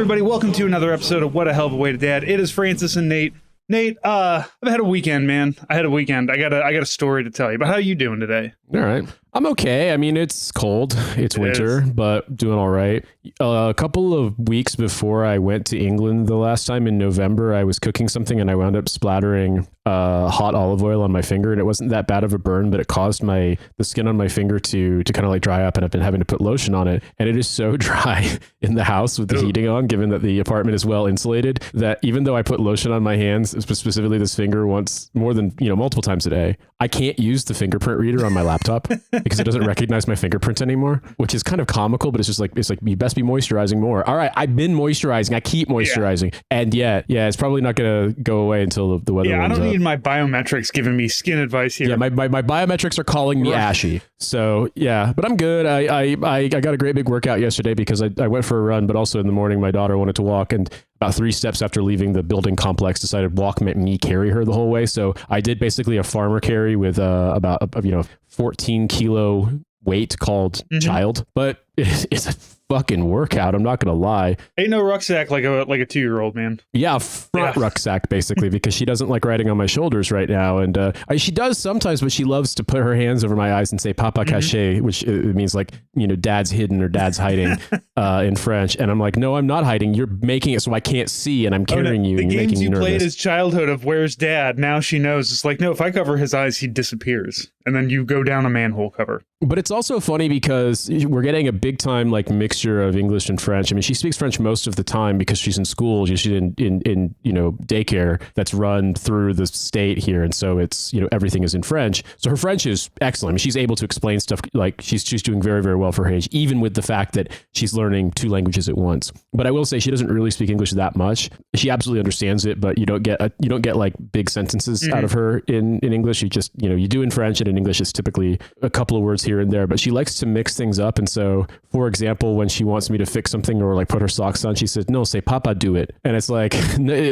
everybody, welcome to another episode of What a Hell of a Way to Dad. It is Francis and Nate. Nate, I've had a weekend, man. I got a story to tell you. But how are you doing today? All right. I'm okay. I mean, it's cold. It's winter, but doing all right. A couple of weeks before I went to England the last time in November, I was cooking something and I wound up splattering hot olive oil on my finger, and it wasn't that bad of a burn, but it caused the skin on my finger to kind of like dry up, and I've been having to put lotion on it. And it is so dry in the house with the heating on, given that the apartment is well insulated, that even though I put lotion on my hands, specifically this finger multiple times a day, I can't use the fingerprint reader on my laptop because it doesn't recognize my fingerprint anymore, which is kind of comical, but it's like you best be moisturizing more. All right, I've been moisturizing. I keep moisturizing. Yeah. And yeah, it's probably not going to go away until the weather warms up. I don't need my biometrics giving me skin advice here. Yeah, my biometrics are calling me ashy. So yeah, but I'm good. I got a great big workout yesterday because I went for a run, but also in the morning my daughter wanted to walk, and about 3 steps after leaving the building complex, decided walk meant me carry her the whole way. So I did basically a farmer carry with about 14 kilo weight called child, but it's a fucking workout. I'm not gonna lie. Ain't no rucksack like a 2-year-old, man. Yeah, front rucksack basically, because she doesn't like riding on my shoulders right now, and she does sometimes, but she loves to put her hands over my eyes and say "Papa caché," which it means like dad's hidden or dad's hiding in French. And I'm like, no, I'm not hiding. You're making it so I can't see, and I'm carrying you. The and games making you nervous. played as childhood of "Where's Dad?" Now she knows. It's like, no, if I cover his eyes, he disappears, and then you go down a manhole cover. But it's also funny because we're getting a big time like mixture of English and French. I mean, she speaks French most of the time because she's in school. She's in daycare that's run through the state here, and so it's everything is in French. So her French is excellent. I mean, she's able to explain stuff, like she's doing very, very well for her age, even with the fact that she's learning 2 languages at once. But I will say she doesn't really speak English that much. She absolutely understands it, but you don't get like big sentences out of her in English. You just you do in French, and in English it's typically a couple of words here and there. But she likes to mix things up, and so for example, when she wants me to fix something or like put her socks on, she says, "No, say Papa, do it." And it's like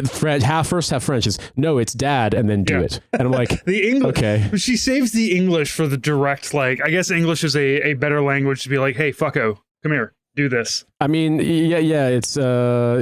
French, half French is no, it's Dad, and then do it. And I'm like, the English. Okay, she saves the English for the direct. Like, I guess English is a better language to be like, "Hey, fucko, come here, do this." I mean, yeah. It's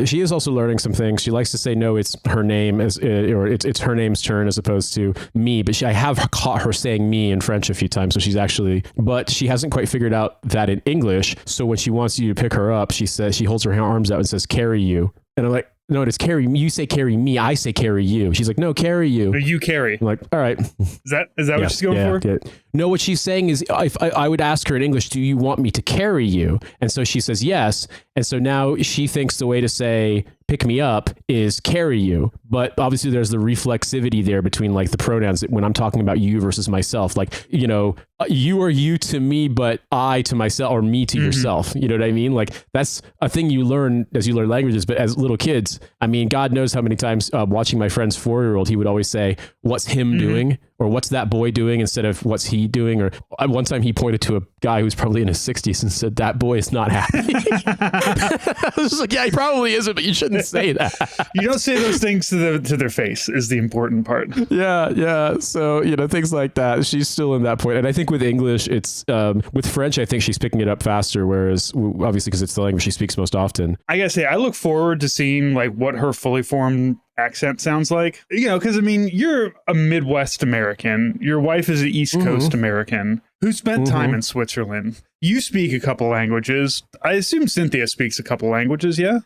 she is also learning some things. She likes to say no. It's her name or it's her name's turn as opposed to me. But I have caught her saying me in French a few times. So but she hasn't quite figured out that in English. So when she wants you to pick her up, she holds her arms out and says, "Carry you." And I'm like, no, it's carry me. You say carry me. I say carry you. She's like, no, carry you. No, you carry. I'm like, all right. Is that what she's going for? Yeah. No, what she's saying is, if I would ask her in English, do you want me to carry you? And so she says yes. And so now she thinks the way to say pick me up is carry you. But obviously there's the reflexivity there between like the pronouns when I'm talking about you versus myself. Like, you are you to me, but I to myself, or me to yourself. You know what I mean? Like that's a thing you learn as you learn languages. But as little kids, I mean, God knows how many times watching my friend's 4-year-old, he would always say, "What's him doing?" Or "What's that boy doing?" instead of "What's he doing?" Or one time he pointed to a guy who's probably in his 60s and said, "That boy is not happy." I was just like, yeah, he probably isn't, but you shouldn't say that. You don't say those things to their face is the important part. Yeah. So, things like that. She's still in that point. And I think with English, it's with French, I think she's picking it up faster, whereas obviously because it's the language she speaks most often. I gotta say, I look forward to seeing like what her fully formed accent sounds like, because I mean, you're a Midwest American, your wife is an East Coast American who spent time in Switzerland. You speak a couple languages. I assume Cynthia speaks a couple languages, yeah?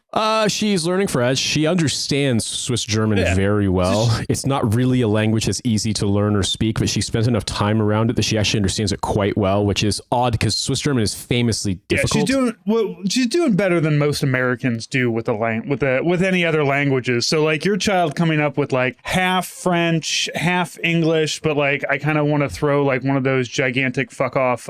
She's learning French. She understands Swiss German very well. It's not really a language that's easy to learn or speak, but she spent enough time around it that she actually understands it quite well, which is odd because Swiss German is famously difficult. She's doing better than most Americans do with any other languages. So like your child coming up with like half French, half English, but like I kind of want to throw like one of those gigantic fuck off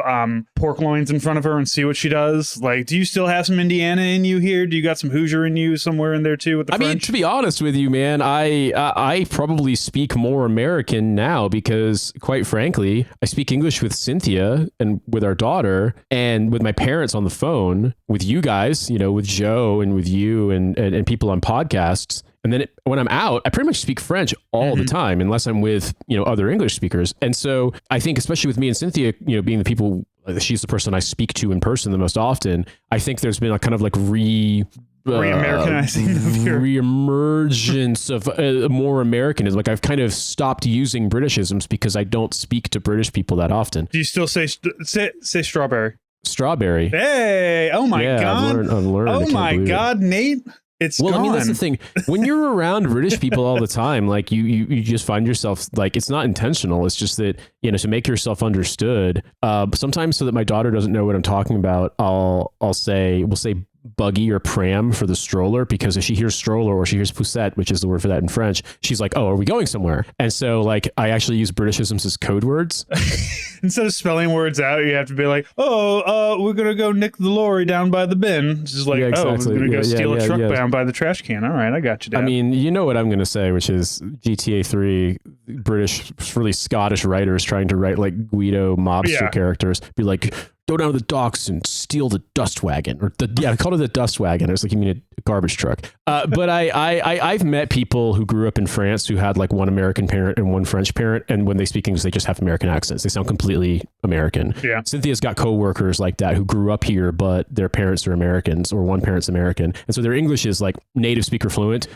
pork loins in front of her and see what she does. Like, do you still have some Indiana in you here? Do you got some Hoosier in you somewhere in there too with the French? I mean, to be honest with you, man, I probably speak more American now because, quite frankly, I speak English with Cynthia and with our daughter and with my parents on the phone, with you guys, with Joe and with you and people on podcasts. And then when I'm out, I pretty much speak French all the time, unless I'm with, other English speakers. And so I think, especially with me and Cynthia, being the people, she's the person I speak to in person the most often. I think there's been a kind of like Re-Americanizing of your reemergence of more Americanism. Like I've kind of stopped using Britishisms because I don't speak to British people that often. Do you still say strawberry? Strawberry. Hey! Oh my God! I've learned. Oh my God, Nate! It's well, gone. I mean, that's the thing. When you're around British people all the time, like you just find yourself like it's not intentional. It's just that, you know, to make yourself understood. Sometimes so that my daughter doesn't know what I'm talking about, we'll say buggy or pram for the stroller, because if she hears stroller or she hears poussette, which is the word for that in French, she's like, oh, are we going somewhere? And so like I actually use Britishisms as code words. Instead of spelling words out, you have to be like, we're gonna go nick the lorry down by the bin. It's just like, we're gonna go steal a truck down by the trash can. All right, I got you, Dad. I mean, you know what I'm gonna say, which is GTA 3 British, really Scottish writers trying to write like Guido mobster characters be like, go down to the docks and steal the dust wagon, or I called it the dust wagon. It was like, you mean a garbage truck. But I've met people who grew up in France who had like one American parent and one French parent, and when they speak English, they just have American accents. They sound completely American. Yeah. Cynthia's got coworkers like that who grew up here, but their parents are Americans, or one parent's American, and so their English is like native speaker fluent,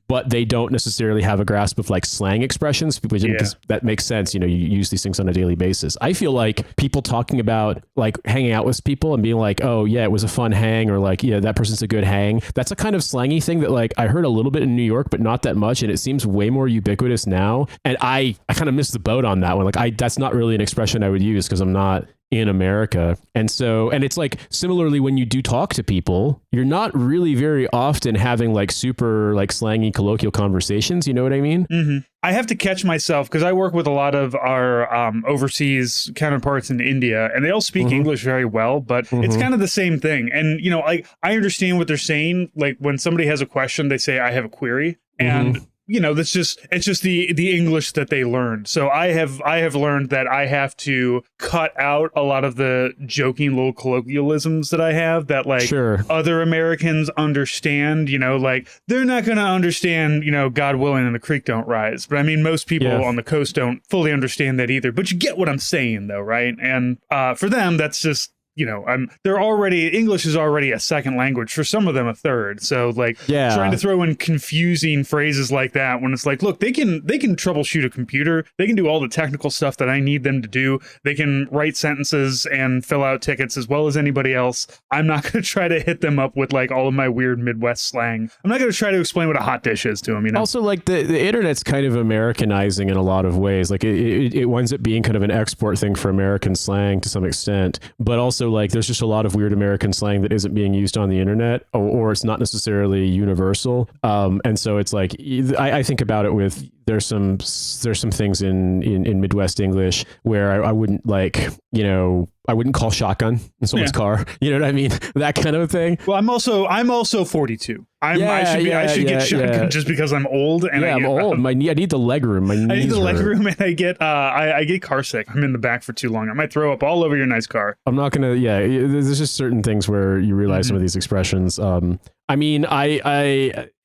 but they don't necessarily have a grasp of like slang expressions, because that makes sense. You know, you use these things on a daily basis. I feel like people talking about like hanging out with people and being like, oh yeah, it was a fun hang, or like, yeah, that person's a good hang. That's a kind of slangy thing that like I heard a little bit in New York, but not that much, and it seems way more ubiquitous now. And I kind of missed the boat on that one. Like that's not really an expression I would use because I'm not in America. And it's like similarly when you do talk to people, you're not really very often having like super like slangy colloquial conversations. You know what I mean? Mm-hmm. I have to catch myself because I work with a lot of our overseas counterparts in India, and they all speak English very well, but it's kind of the same thing. And, you know, I understand what they're saying. Like when somebody has a question, they say, I have a query. And you know, it's just the English that they learned. So I have learned that I have to cut out a lot of the joking little colloquialisms that I have that like other Americans understand. You know, like they're not going to understand, you know, God willing and the creek don't rise. But I mean, most people on the coast don't fully understand that either. But you get what I'm saying, though, right? And for them, that's just, you know, English is already a second language, for some of them a third. So like trying to throw in confusing phrases like that when it's like, look, they can troubleshoot a computer. They can do all the technical stuff that I need them to do. They can write sentences and fill out tickets as well as anybody else. I'm not going to try to hit them up with like all of my weird Midwest slang. I'm not going to try to explain what a hot dish is to them, you know? Also, like the internet's kind of Americanizing in a lot of ways. Like it winds up being kind of an export thing for American slang to some extent, but also like there's just a lot of weird American slang that isn't being used on the internet, or it's not necessarily universal. And so it's like I think about it with there's some things in Midwest English where I wouldn't like, you know, I wouldn't call shotgun in someone's car. You know what I mean? That kind of thing. Well, I'm also 42. I should get shotgun just because I'm old. And I'm old. I need the leg room. I need the leg room, and I get car sick. I'm in the back for too long. I might throw up all over your nice car. I'm not gonna. Yeah, there's just certain things where you realize some of these expressions. I mean,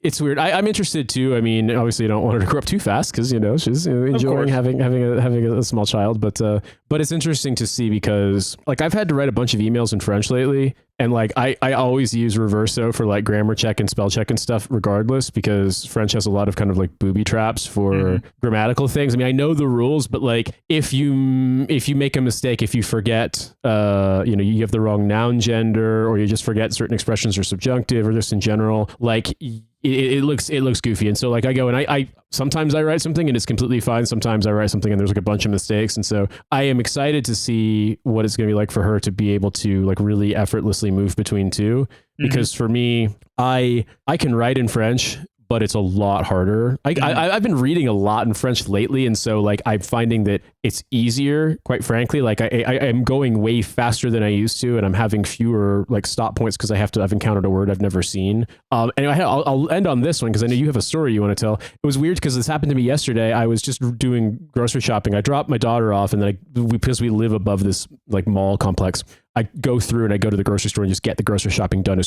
it's weird. I'm interested too. I mean, obviously, I don't want her to grow up too fast because, you know, she's enjoying having a small child. But it's interesting to see because, like, I've had to write a bunch of emails in French lately, and like I always use Reverso for like grammar check and spell check and stuff, regardless, because French has a lot of kind of like booby traps for grammatical things. I mean, I know the rules, but like if you make a mistake, if you forget, you know, you have the wrong noun gender, or you just forget certain expressions are subjunctive, or just in general, like it looks goofy. And so like I go and I sometimes I write something and it's completely fine. Sometimes I write something and there's like a bunch of mistakes. And so I am excited to see what it's going to be like for her to be able to like really effortlessly move between two. Because for me, I can write in French, but it's a lot harder. I've been reading a lot in French lately, and so like I'm finding that it's easier, quite frankly. Like I am going way faster than I used to, and I'm having fewer like stop points because I've encountered a word I've never seen. Anyway, I'll end on this one because I know you have a story you want to tell. It was weird because this happened to me yesterday. I was just doing grocery shopping. I dropped my daughter off, and then because we live above this like mall complex, I go through and I go to the grocery store and just get the grocery shopping done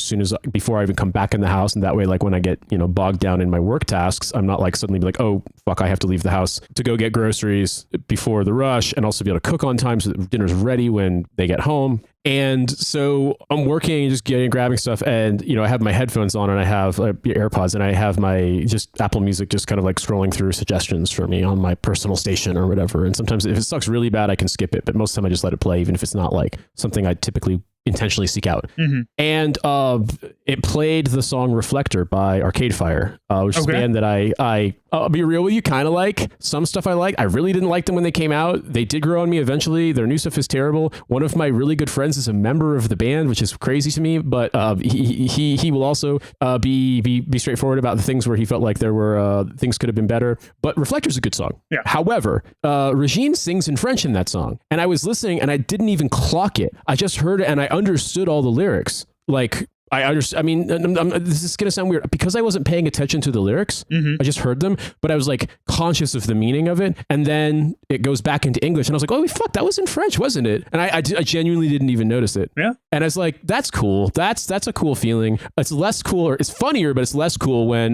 before I even come back in the house. And that way, like when I get, you know, bogged down in my work tasks, I'm not like suddenly be like, oh, fuck, I have to leave the house to go get groceries before the rush, and also be able to cook on time so that dinner's ready when they get home. And so I'm working, just grabbing stuff, and I have my headphones on, and I have AirPods, and I have my just Apple Music, just kind of like scrolling through suggestions for me on my personal station or whatever. And sometimes if it sucks really bad, I can skip it, but most of the time I just let it play, even if it's not like something I typically intentionally seek out. And it played the song Reflector by Arcade Fire, which is a band that I'll be real with you, kind of like. Some stuff I like. I really didn't like them when they came out. They did grow on me eventually. Their new stuff is terrible. One of my really good friends is a member of the band, which is crazy to me, but he will also be straightforward about the things where he felt like there were things could have been better. But Reflector's a good song. Yeah. However, Regine sings in French in that song, and I was listening and I didn't even clock it. I just heard it and I understood all the lyrics. Like, I mean, this is going to sound weird because I wasn't paying attention to the lyrics. I just heard them, but I was like conscious of the meaning of it. And then it goes back into English and I was like, oh, fuck, that was in French, wasn't it? And I genuinely didn't even notice it. Yeah. And I was like, that's cool. That's a cool feeling. It's less cool, or it's funnier, but it's less cool when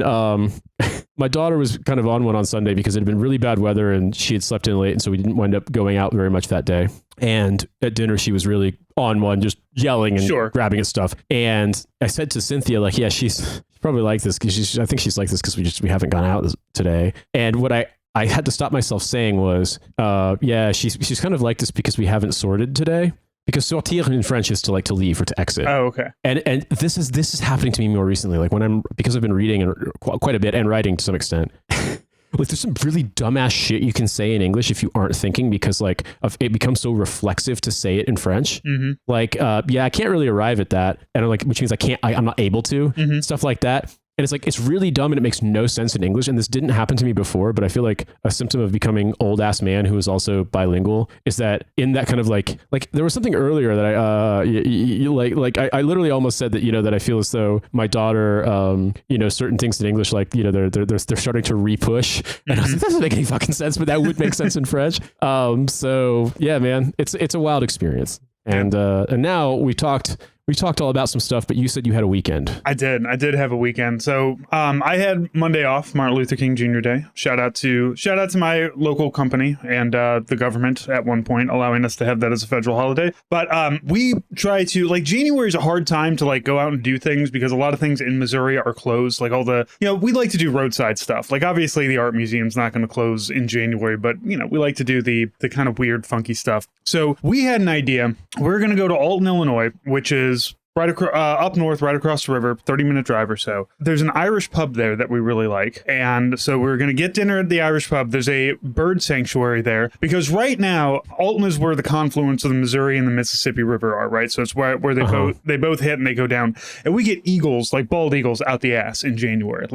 my daughter was kind of on one on Sunday because it had been really bad weather and she had slept in late. And so we didn't wind up going out very much that day. And at dinner, she was really on one, just yelling and grabbing at stuff. And I said to Cynthia, like, yeah, she's probably like this because I think she's like this because we haven't gone out today. And what I had to stop myself saying was, yeah, she's kind of like this because we haven't sorted today. Because sortir in French is to leave or to exit. Oh, okay. And this is happening to me more recently. Like because I've been reading quite a bit and writing to some extent. Like there's some really dumbass shit you can say in English if you aren't thinking, because it becomes so reflexive to say it in French. Like, yeah, I can't really arrive at that, and which means I'm not able to, stuff like that. And it's like, it's really dumb and it makes no sense in English. And this didn't happen to me before, but I feel like a symptom of becoming old ass man who is also bilingual is that in that kind of like there was something earlier that I literally almost said that, that I feel as though my daughter, certain things in English, like, they're starting to re-push. And I was like, that doesn't make any fucking sense, but that would make sense in French. So yeah, man, it's a wild experience. And now we talked all about some stuff, but you said you had a weekend. I did have a weekend. So I had Monday off, Martin Luther King Jr. Day. Shout out to my local company and the government at one point allowing us to have that as a federal holiday. But we try to, January is a hard time to go out and do things because a lot of things in Missouri are closed. Like all the, we like to do roadside stuff. Like obviously the art museum's not going to close in January, but we like to do the kind of weird, funky stuff. So we had an idea. We're going to go to Alton, Illinois, which is right up north, right across the river, 30-minute drive or so. There's an Irish pub there that we really like. And so we're going to get dinner at the Irish pub. There's a bird sanctuary there because right now, Alton is where the confluence of the Missouri and the Mississippi River are, right? So it's where they both hit and they go down. And we get eagles, like bald eagles, out the ass in January.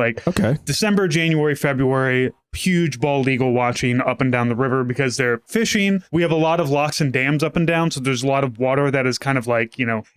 December, January, February, huge bald eagle watching up and down the river because they're fishing. We have a lot of locks and dams up and down, so there's a lot of water that is kind of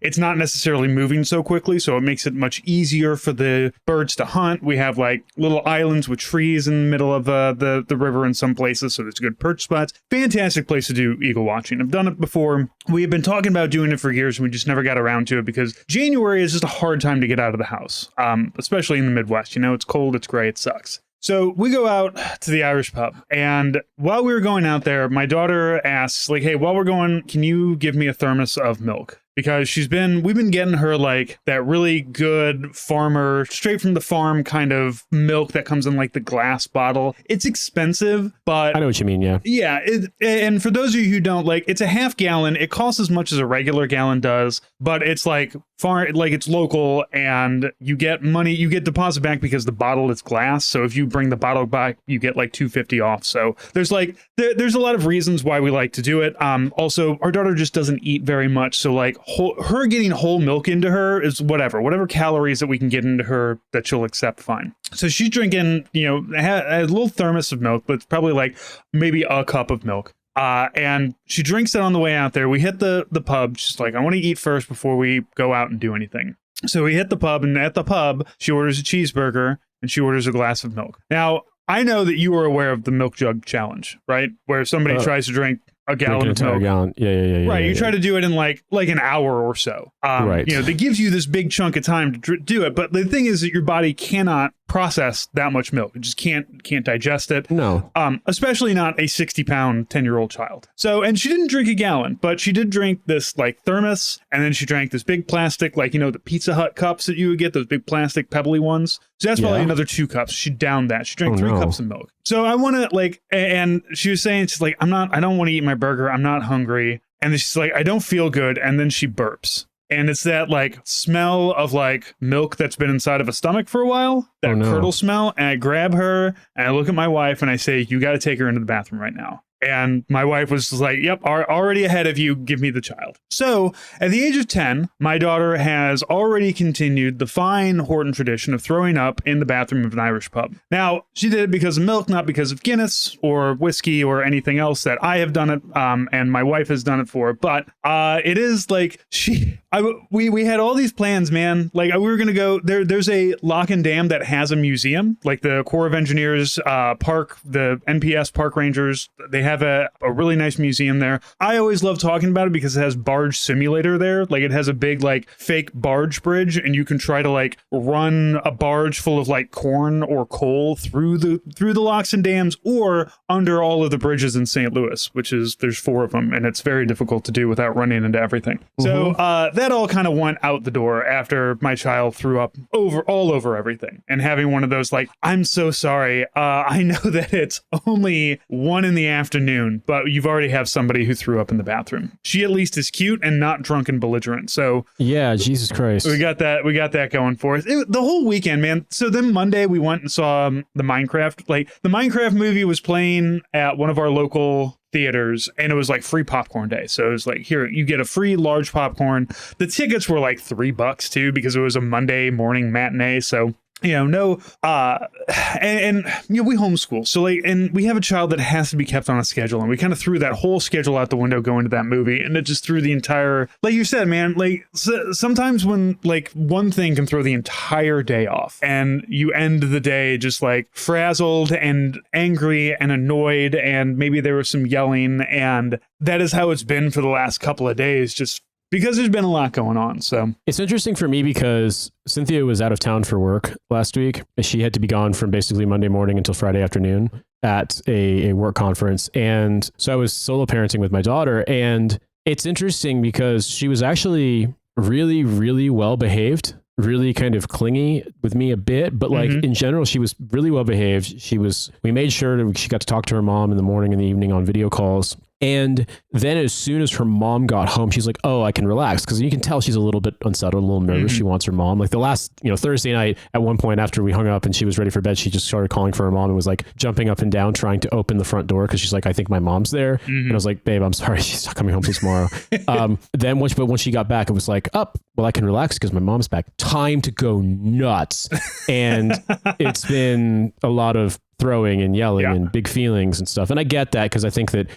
it's not necessarily moving so quickly, so it makes it much easier for the birds to hunt. We have little islands with trees in the middle of the river in some places, so there's good perch spots. Fantastic place to do eagle watching. I've done it before. We have been talking about doing it for years, and we just never got around to it because January is just a hard time to get out of the house, especially in the Midwest. It's cold, it's gray, it sucks. So we go out to the Irish pub, and while we were going out there, my daughter asks, hey, while we're going, can you give me a thermos of milk? Because we've been getting her that really good farmer, straight from the farm kind of milk that comes in the glass bottle. It's expensive, but I know what you mean. Yeah. Yeah. And for those of you who don't, it's a half gallon. It costs as much as a regular gallon does, but it's it's local and you get money, you get deposit back because the bottle is glass. So if you bring the bottle back, you get $2.50 off. So there's there's a lot of reasons why we like to do it. Also our daughter just doesn't eat very much. So her getting whole milk into her is whatever calories that we can get into her that she'll accept, fine. So she's drinking, a little thermos of milk, but it's probably maybe a cup of milk. And she drinks it on the way out there. We hit the pub. She's like, I want to eat first before we go out and do anything. So we hit the pub, and at the pub, she orders a cheeseburger and she orders a glass of milk. Now, I know that you are aware of the milk jug challenge, right? Where somebody tries to drink a Drink gallon an of entire milk. gallon. Yeah. Right. yeah, You yeah. try to do it in like an hour or so. Right. You know, that gives you this big chunk of time to do it. But the thing is that your body cannot process that much milk. It just can't digest it. No. Especially not a 60-pound 10-year-old child. So, and she didn't drink a gallon, but she did drink this like thermos, and then she drank this big plastic, like, you know, the Pizza Hut cups that you would get, those big plastic pebbly ones. So that's probably Yeah. another 2 cups. She downed that. She drank Oh, 3 no. cups of milk. So I want to like, and she was saying, she's like, I don't want to eat my burger. I'm not hungry. And then she's like, I don't feel good. And then she burps. And it's that like smell of like milk that's been inside of a stomach for a while, that Oh, no. curdle smell. And I grab her and I look at my wife and I say, you got to take her into the bathroom right now. And my wife was just like, yep, already ahead of you. Give me the child. So at the age of 10, my daughter has already continued the fine Horton tradition of throwing up in the bathroom of an Irish pub. Now, she did it because of milk, not because of Guinness or whiskey or anything else that I have done it and my wife has done it for. But it is like we had all these plans, man. Like we were going to go there's a lock and dam that has a museum, like the Corps of Engineers park, the NPS park rangers. They have a really nice museum there. I always love talking about it because it has barge simulator there. Like it has a big like fake barge bridge, and you can try to like run a barge full of like corn or coal through the locks and dams or under all of the bridges in St. Louis, which is there's 4 of them, and it's very difficult to do without running into everything. So that all kind of went out the door after my child threw up all over everything, and having one of those like, I'm so sorry. I know that it's only 1 in the afternoon, but you've already have somebody who threw up in the bathroom. She at least is cute and not drunk and belligerent. So Yeah, Jesus Christ. we got that going for us. The whole weekend, man. So then Monday we went and saw the Minecraft. Like the Minecraft movie was playing at one of our local theaters, and it was like free popcorn day. So it was like, here, you get a free large popcorn. The tickets were like $3 too, because it was a Monday morning matinee. So you know, no, and you know, we homeschool. So like, and we have a child that has to be kept on a schedule, and we kind of threw that whole schedule out the window going to that movie, and it just threw the entire, like you said, man, like sometimes when like one thing can throw the entire day off, and you end the day just like frazzled and angry and annoyed, and maybe there was some yelling, and that is how it's been for the last couple of days, just because there's been a lot going on. So it's interesting for me because Cynthia was out of town for work last week. She had to be gone from basically Monday morning until Friday afternoon at a work conference. And so I was solo parenting with my daughter. And it's interesting because she was actually really, really well behaved, really kind of clingy with me a bit, but like in general, she was really well behaved. We made sure that she got to talk to her mom in the morning and the evening on video calls. And then as soon as her mom got home, she's like, oh, I can relax. Because you can tell she's a little bit unsettled, a little nervous. She wants her mom. Like the last, Thursday night, at one point after we hung up and she was ready for bed, she just started calling for her mom and was like jumping up and down, trying to open the front door because she's like, I think my mom's there. And I was like, babe, I'm sorry. She's not coming home till tomorrow. Then once she got back, it was like, well, I can relax because my mom's back. Time to go nuts. And it's been a lot of throwing and yelling and big feelings and stuff. And I get that because I think that,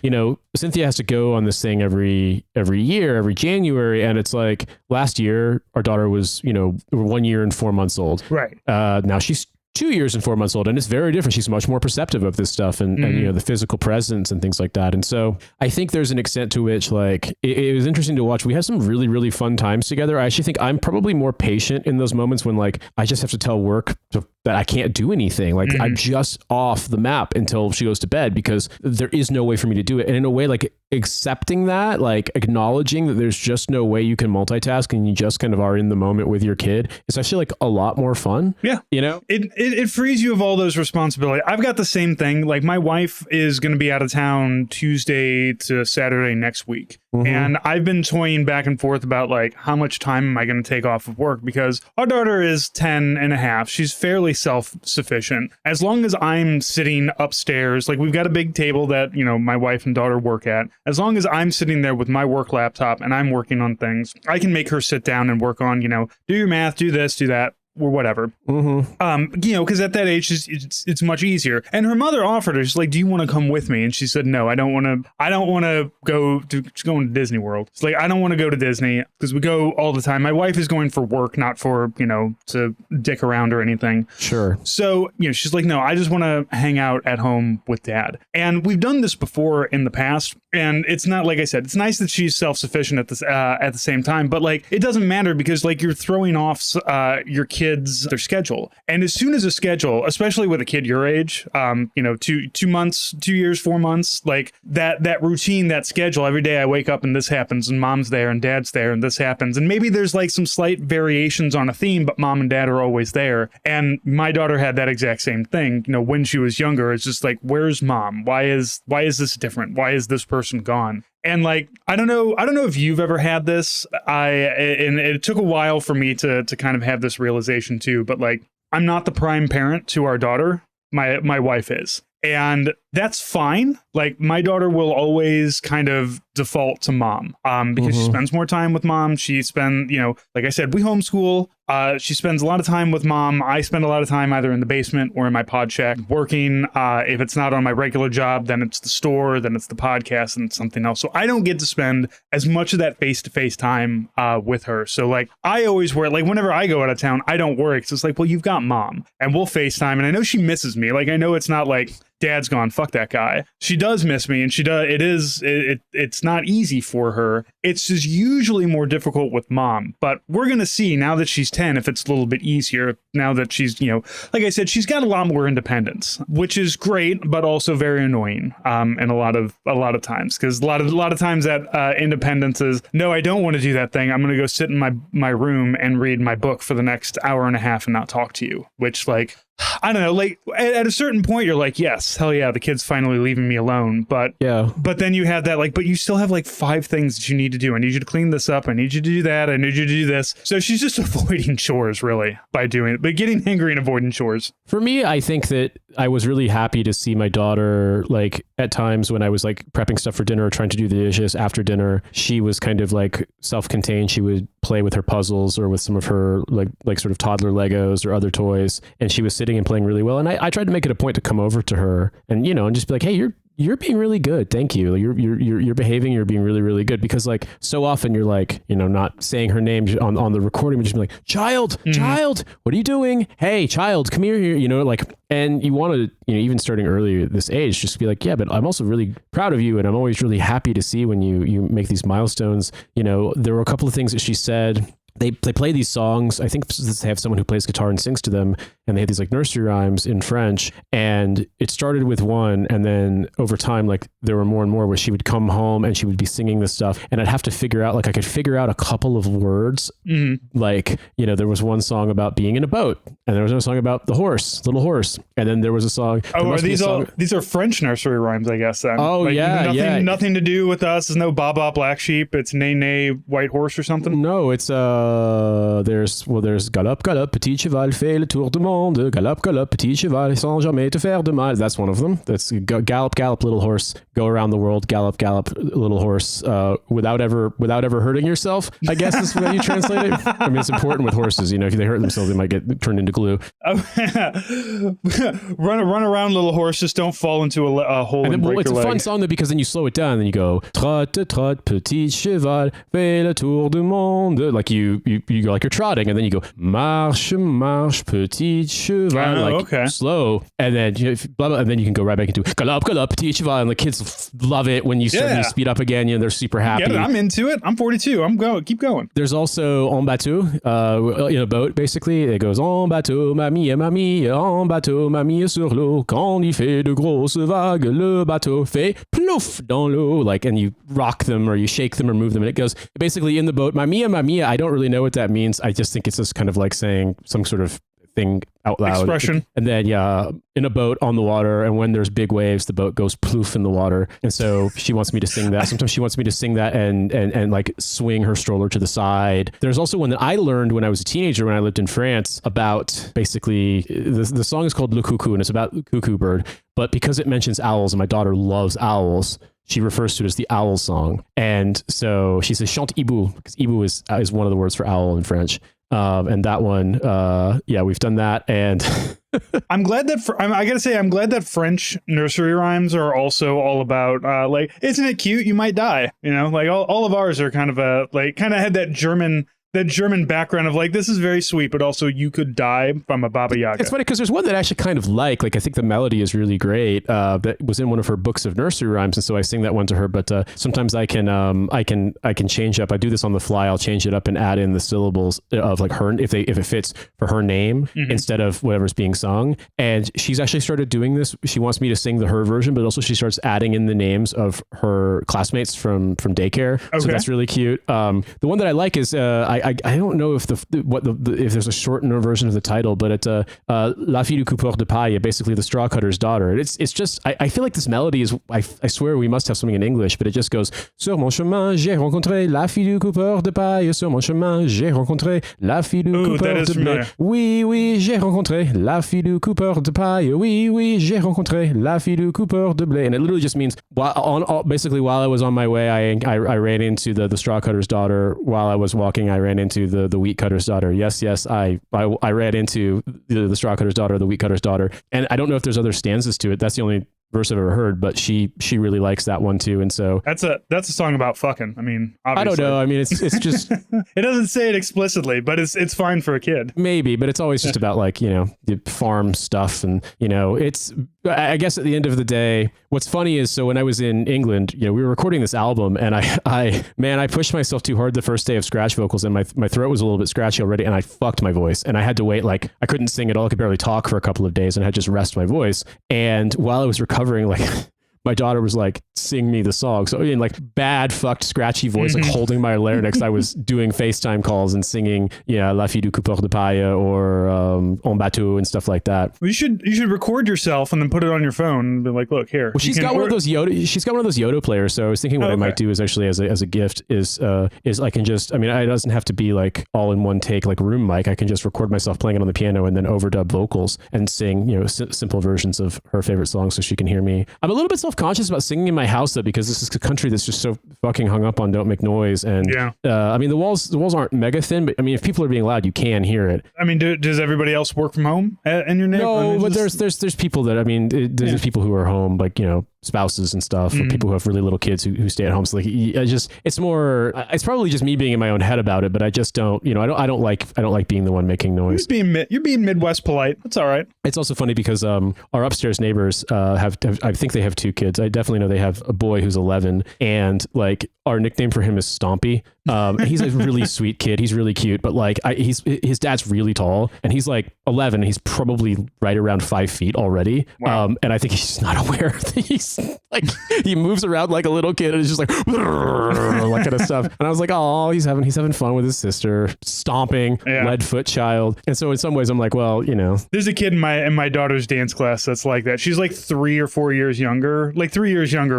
Cynthia has to go on this thing every year, every January. And it's like last year, our daughter was, 1 year and 4 months old. Right. Now she's 2 years and 4 months old, and it's very different. She's much more perceptive of this stuff and the physical presence and things like that. And so I think there's an extent to which like it was interesting to watch. We had some really, really fun times together. I actually think I'm probably more patient in those moments when like I just have to tell work that I can't do anything. Like I'm just off the map until she goes to bed because there is no way for me to do it. And in a way, like accepting that, like acknowledging that there's just no way you can multitask and you just kind of are in the moment with your kid, it's actually like a lot more fun. Yeah. It frees you of all those responsibilities. I've got the same thing. Like my wife is going to be out of town Tuesday to Saturday next week. And I've been toying back and forth about like how much time am I going to take off of work, because our daughter is 10 and a half. She's fairly self-sufficient. As long as I'm sitting upstairs, like we've got a big table that, my wife and daughter work at. As long as I'm sitting there with my work laptop and I'm working on things, I can make her sit down and work on, do your math, do this, do that, or whatever. Because at that age, it's much easier. And her mother offered her, she's like, do you want to come with me? And she said, no, I don't want to go to, she's going to Disney World. It's like, I don't want to go to Disney because we go all the time. My wife is going for work, not for, to dick around or anything. Sure. So, she's like, no, I just want to hang out at home with dad. And we've done this before in the past. And it's not, like I said, it's nice that she's self-sufficient at the same time, but like, it doesn't matter because like you're throwing off your kids, their schedule. And as soon as a schedule, especially with a kid your age, 2 months, 2 years, 4 months, like that routine, that schedule, every day I wake up and this happens and mom's there and dad's there and this happens. And maybe there's like some slight variations on a theme, but mom and dad are always there. And my daughter had that exact same thing, when she was younger. It's just like, where's mom? Why is this different? Why is this person gone? And like, I don't know if you've ever had this. And it took a while for me to kind of have this realization too, but like, I'm not the prime parent to our daughter. My wife is. And that's fine. Like my daughter will always kind of default to mom because she spends more time with mom. She spends, like I said, we homeschool. She spends a lot of time with mom. I spend a lot of time either in the basement or in my pod shack working. If it's not on my regular job, then it's the store, then it's the podcast and something else. So I don't get to spend as much of that face-to-face time with her. So like I always worry, like whenever I go out of town, I don't worry. It's just like, well, you've got mom and we'll FaceTime. And I know she misses me. Like I know it's not like dad's gone, fuck that guy. She does miss me and it's not easy for her. It's just usually more difficult with mom, but we're going to see now that she's 10, if it's a little bit easier now that she's, like I said, she's got a lot more independence, which is great, but also very annoying. And a lot of times, because a lot of times that independence is, no, I don't want to do that thing. I'm going to go sit in my room and read my book for the next hour and a half and not talk to you, which like, I don't know, like at a certain point, you're like, yes, hell yeah, the kid's finally leaving me alone. But yeah, but then you have that like, but you still have like 5 things that you need to do. I need you to clean this up. I need you to do that. I need you to do this. So she's just avoiding chores really by doing it, but getting angry and avoiding chores. For me, I think that I was really happy to see my daughter, like at times when I was like prepping stuff for dinner or trying to do the dishes after dinner, she was kind of like self-contained. She would play with her puzzles or with some of her like sort of toddler Legos or other toys. And she was sitting and playing really well. And I tried to make it a point to come over to her and, and just be like, hey, you're being really good. Thank you. You're behaving. You're being really, really good. Because like so often you're like, not saying her name on the recording, but just be like, child, what are you doing? Hey, child, come here. And you want to, even starting early at this age, just be like, yeah, but I'm also really proud of you. And I'm always really happy to see when you make these milestones. There were a couple of things that she said. They play these songs. I think they have someone who plays guitar and sings to them, and they have these like nursery rhymes in French. And it started with one, and then over time, like there were more and more where she would come home and she would be singing this stuff, and I'd have to figure out, like I could figure out a couple of words. Like, there was one song about being in a boat, and there was another song about the little horse, and then there was a song. Oh, are these are French nursery rhymes, I guess. Then. Oh, like, yeah, nothing to do with us. There's no Baba Black Sheep. It's Nay Nay White Horse or something. No, it's there's galop galop petit cheval fait le tour du monde, galop galop petit cheval sans jamais te faire de mal. That's one of them. That's gallop gallop little horse, go around the world, gallop gallop little horse, without ever hurting yourself, I guess is what you translate it. I mean, it's important with horses, if they hurt themselves they might get turned into glue. Run around, little horse, just don't fall into a hole and break it's your a leg. fun song though, because then you slow it down and you go trotte trotte petit cheval fait le tour du monde, like you go like you're trotting, and then you go marche marche petit cheval, slow, and then blah, blah, and then you can go right back into galop galop petit cheval, and the kids love it when you start to speed up again. They're super happy. Yeah, I'm into it. I'm 42. I'm going. Keep going. There's also en bateau, in a boat. Basically, it goes en bateau, mamie, en bateau, mamie sur l'eau. Quand il fait de grosses vagues, le bateau fait plouf dans l'eau. Like, and you rock them or you shake them or move them, and it goes basically in the boat. Mamia. I don't really know what that means. I just think it's just kind of like saying some sort of thing out loud. Expression. And then, in a boat on the water, and when there's big waves, the boat goes ploof in the water. And so she wants me to sing that. Sometimes she wants me to sing that and like swing her stroller to the side. There's also one that I learned when I was a teenager when I lived in France about basically, the song is called Le Coucou, and it's about the cuckoo bird. But because it mentions owls, and my daughter loves owls, she refers to it as the owl song. And so she says chante hibou, because hibou is one of the words for owl in French. And that one, yeah, we've done that. And I'm glad that I gotta say, I'm glad that French nursery rhymes are also all about like, isn't it cute? You might die. You know, like all of ours are kind of had that German background of like, this is very sweet, but also you could die from a Baba Yaga. It's funny because there's one that I actually kind of like I think the melody is really great. That was in one of her books of nursery rhymes, and so I sing that one to her. But sometimes I can change up. I do this on the fly. I'll change it up and add in the syllables of like her if it fits for her name instead of whatever's being sung. And she's actually started doing this. She wants me to sing her version, but also she starts adding in the names of her classmates from daycare. Okay. So that's really cute. The one that I like is I don't know if if there's a shortened version of the title, but it's La fille du coupeur de paille, basically the straw cutter's daughter. It's just I feel like this melody is I swear we must have something in English, but it just goes sur mon chemin j'ai rencontré la fille du coupeur de paille, sur mon chemin j'ai rencontré la fille du coupeur de blé. Oui j'ai rencontré la fille du coupeur de paille. Oui j'ai rencontré la fille du coupeur de blé. And it literally just means basically while I was on my way I ran into the straw cutter's daughter. While I was walking I ran into the wheat cutter's daughter. Yes, I ran into the straw cutter's daughter, the wheat cutter's daughter. And I don't know if there's other stanzas to it. That's the only verse I've ever heard, but she really likes that one too. And so that's a song about fucking. I mean, obviously. I don't know. I mean, it's just it doesn't say it explicitly, but it's fine for a kid. Maybe, but it's always just about like, you know, the farm stuff. And, you know, I guess at the end of the day, what's funny is, so when I was in England, you know, we were recording this album and I pushed myself too hard the first day of scratch vocals and my throat was a little bit scratchy already and I fucked my voice and I had to wait, like I couldn't sing at all. I could barely talk for a couple of days and I had to just rest my voice. And while I was recovering, like my daughter was like, sing me the song. So in like bad, fucked, scratchy voice, like holding my larynx, I was doing FaceTime calls and singing, yeah, La fille du coupeur de paille or En bateau and stuff like that. Well, you should record yourself and then put it on your phone and be like, look here. Well, she's got one of those Yoda players. So I was thinking what I might do is actually as a gift is I can just, I mean, it doesn't have to be like all in one take, like room mic. I can just record myself playing it on the piano and then overdub vocals and sing, you know, simple versions of her favorite songs so she can hear me. I'm a little bit self-conscious about singing in my house though, because this is a country that's just so fucking hung up on don't make noise. And I mean, the walls aren't mega thin, but I mean, if people are being loud, you can hear it. I mean, does everybody else work from home in your neighborhood? No, but there's people that, I mean, there's people who are home, like, you know, spouses and stuff, or people who have really little kids who stay at home. So like, it's it's probably just me being in my own head about it, but I just don't, you know, I don't like being the one making noise. You're being Midwest polite. That's all right. It's also funny because our upstairs neighbors I think they have two kids. I definitely know they have a boy who's 11, and like our nickname for him is Stompy. He's a really sweet kid. He's really cute, but like his dad's really tall, and he's like 11. And he's probably right around 5 feet already. Wow. And I think he's just not aware that he's like, he moves around like a little kid and is just like, that kind of stuff. And I was like, oh, he's having fun with his sister, stomping, lead foot child. And so in some ways I'm like, well, you know, there's a kid in my daughter's dance class that's like that. She's like 3 or 4 years younger,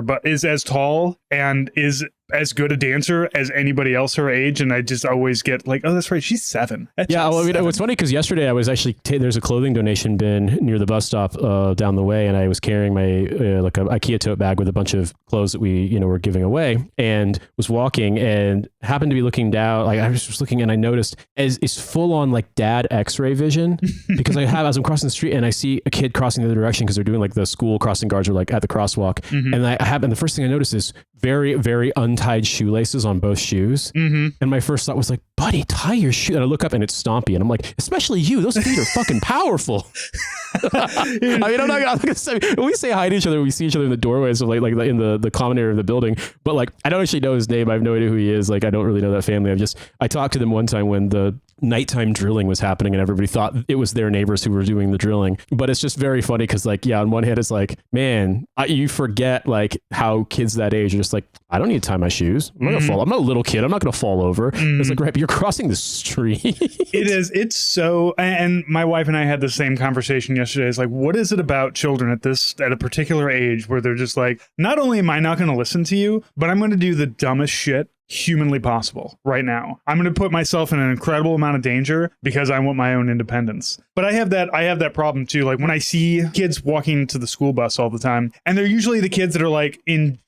but is as tall and is as good a dancer as anybody else her age, and I just always get like, oh, that's right, she's 7. Well, I mean, it's funny because yesterday I was actually there's a clothing donation bin near the bus stop down the way, and I was carrying my like a IKEA tote bag with a bunch of clothes that we were giving away, and was walking and happened to be looking down, like I was just looking and I noticed it's full on like dad X-ray vision because as I'm crossing the street and I see a kid crossing the other direction because they're doing like the school crossing guards are like at the crosswalk, and the first thing I noticed is very, very untied shoelaces on both shoes. And my first thought was like, buddy, tie your shoe. And I look up and it's Stompy. And I'm like, especially you, those feet are fucking powerful. I mean, I'm not gonna say, when we say hi to each other, we see each other in the doorways of like in the common area of the building. But like, I don't actually know his name. I have no idea who he is. Like, I don't really know that family. I talked to them one time when the nighttime drilling was happening and everybody thought it was their neighbors who were doing the drilling. But it's just very funny because like, yeah, on one hand it's like, man, you forget like how kids that age are just like, I don't need to tie my shoes. I'm not gonna fall. I'm not a little kid. I'm not gonna fall over. It's like, right, but you're crossing the street. It's so, and my wife and I had the same conversation yesterday. It's like, what is it about children at a particular age where they're just like, not only am I not going to listen to you, but I'm going to do the dumbest shit humanly possible right now. I'm going to put myself in an incredible amount of danger because I want my own independence. But I have that problem too. Like when I see kids walking to the school bus all the time, and they're usually the kids that are like in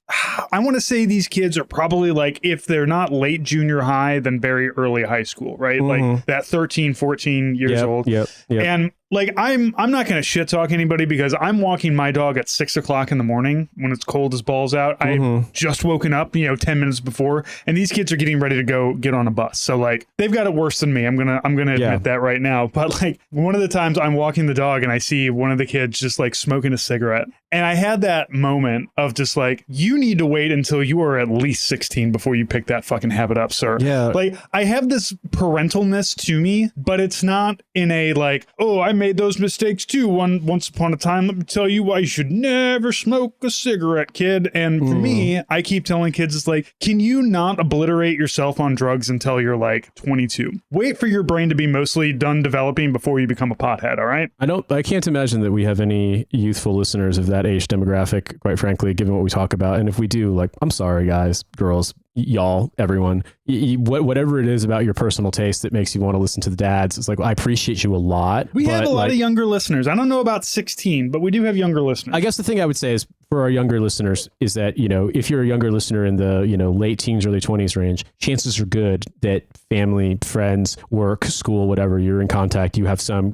I want to say these kids are probably like, if they're not late junior high, then very early high school, right? Like that 13, 14 years old. Yep. And like, I'm not going to shit talk anybody because I'm walking my dog at 6 o'clock in the morning when it's cold as balls out. I've just woken up, 10 minutes before, and these kids are getting ready to go get on a bus. So like, they've got it worse than me. I'm going to admit that right now. But like, one of the times I'm walking the dog and I see one of the kids just like smoking a cigarette. And I had that moment of just like, you need to wait until you are at least 16 before you pick that fucking habit up, sir. Yeah. Like, I have this parentalness to me, but it's not in a like, oh, I made those mistakes too once upon a time. Let me tell you why you should never smoke a cigarette, kid. And for me, I keep telling kids, it's like, can you not obliterate yourself on drugs until you're like 22? Wait for your brain to be mostly done developing before you become a pothead, all right? I can't imagine that we have any youthful listeners of that age demographic, quite frankly, given what we talk about. And if we do, like, I'm sorry, guys, girls, y'all, everyone, whatever it is about your personal taste that makes you want to listen to the dads, it's like, I appreciate you a lot. We have a lot of younger listeners. I don't know about 16, but we do have younger listeners. I guess the thing I would say is for our younger listeners is that, if you're a younger listener in the, late teens, early 20s range, chances are good that family, friends, work, school, whatever, you're in contact, you have some,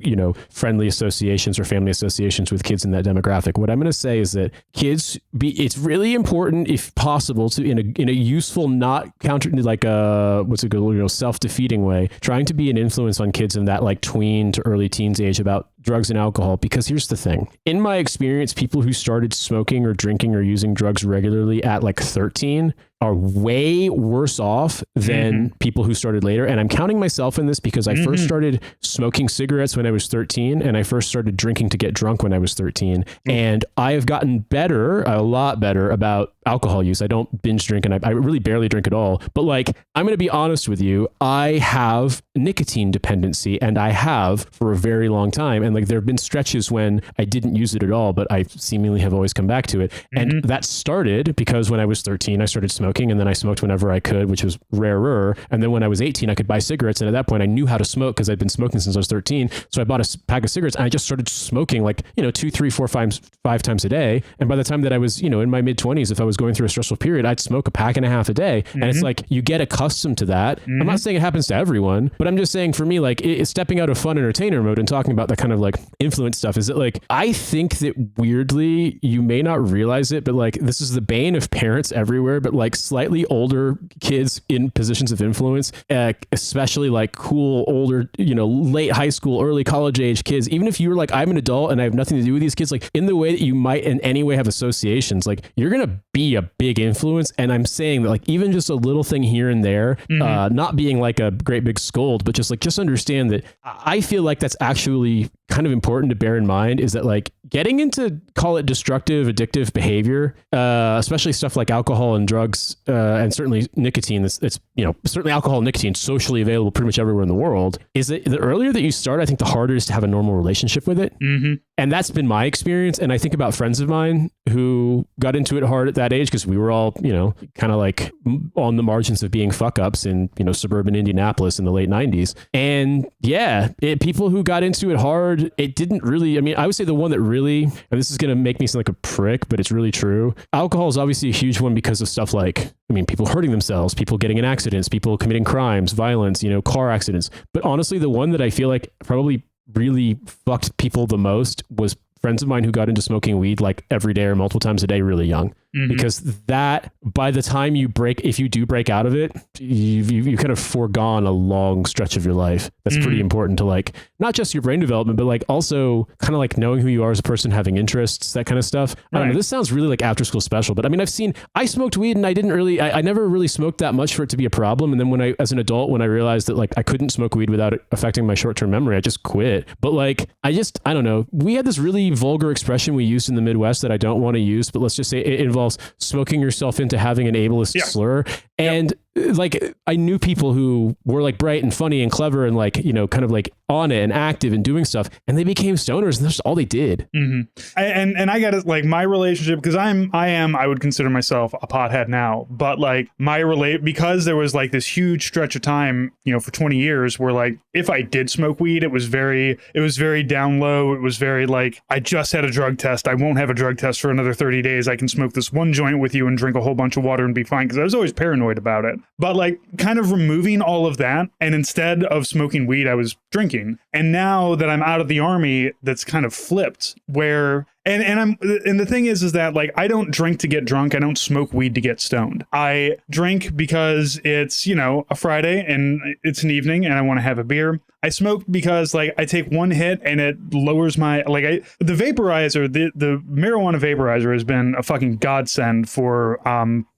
friendly associations or family associations with kids in that demographic. What I'm going to say is that it's really important, if possible, to in a useful, not counter, like self-defeating way, trying to be an influence on kids in that like tween to early teens age about drugs and alcohol. Because here's the thing, in my experience, people who started smoking or drinking or using drugs regularly at like 13 are way worse off than people who started later. And I'm counting myself in this because I first started smoking cigarettes when I was 13, and I first started drinking to get drunk when I was 13. And I have gotten better, a lot better, about alcohol use. I don't binge drink, and I really barely drink at all. But like, I'm going to be honest with you, I have nicotine dependency, and I have for a very long time. And like, there have been stretches when I didn't use it at all, but I seemingly have always come back to it. And that started because when I was 13, I started smoking, and then I smoked whenever I could, which was rarer. And then when I was 18, I could buy cigarettes. And at that point, I knew how to smoke because I'd been smoking since I was 13. So I bought a pack of cigarettes, and I just started smoking like, 2, 3, 4, 5 times a day. And by the time that I was, in my mid 20s, if I was going through a stressful period, I'd smoke a pack and a half a day. And it's like, you get accustomed to that. I'm not saying it happens to everyone, but I'm just saying for me, like, it's stepping out of fun entertainer mode and talking about that kind of like influence stuff. Is it like, I think that weirdly, you may not realize it, but like, this is the bane of parents everywhere, but like slightly older kids in positions of influence, especially like cool, older, late high school, early college age kids, even if you were like, I'm an adult and I have nothing to do with these kids, like in the way that you might in any way have associations, like you're going to be a big influence. And I'm saying that like, even just a little thing here and there, not being like a great big scold, but just understand that I feel like that's actually kind of important to bear in mind, is that like getting into, call it destructive, addictive behavior, especially stuff like alcohol and drugs, and certainly nicotine, it's certainly alcohol and nicotine, socially available pretty much everywhere in the world, is that the earlier that you start, I think the harder it is to have a normal relationship with it. And that's been my experience. And I think about friends of mine who got into it hard at that age because we were all, kind of like on the margins of being fuck ups in, suburban Indianapolis in the late 90s. And yeah, people who got into it hard, it didn't really, I would say the one that really, and this is going to make me sound like a prick, but it's really true. Alcohol is obviously a huge one because of stuff like, people hurting themselves, people getting in accidents, people committing crimes, violence, car accidents. But honestly, the one that I feel like probably really fucked people the most was friends of mine who got into smoking weed like every day or multiple times a day really young. Because that, by the time if you do break out of it, you kind of foregone a long stretch of your life. That's pretty important to like, not just your brain development, but like also kind of like knowing who you are as a person, having interests, that kind of stuff. I don't know, this sounds really like after school special, but I smoked weed and I never really smoked that much for it to be a problem. And then as an adult, when I realized that like I couldn't smoke weed without it affecting my short-term memory, I just quit. But like, I don't know. We had this really vulgar expression we used in the Midwest that I don't want to use, but let's just say it involves smoking yourself into having an ableist slur. And like I knew people who were like bright and funny and clever and like, you know, kind of like on it and active and doing stuff, and they became stoners, and that's all they did. And I got it, like my relationship, because I would consider myself a pothead now, but like because there was like this huge stretch of time, you know, for 20 years where like if I did smoke weed, it was very down low. It was very like, I just had a drug test. I won't have a drug test for another 30 days. I can smoke this one joint with you and drink a whole bunch of water and be fine, because I was always paranoid about it. But like kind of removing all of that, and instead of smoking weed, I was drinking. And now that I'm out of the army, that's kind of flipped where and the thing is that like I don't drink to get drunk. I don't smoke weed to get stoned. I drink because it's, you know, a Friday and it's an evening and I want to have a beer. I smoke because like I take one hit and it lowers my the vaporizer, the marijuana vaporizer has been a fucking godsend for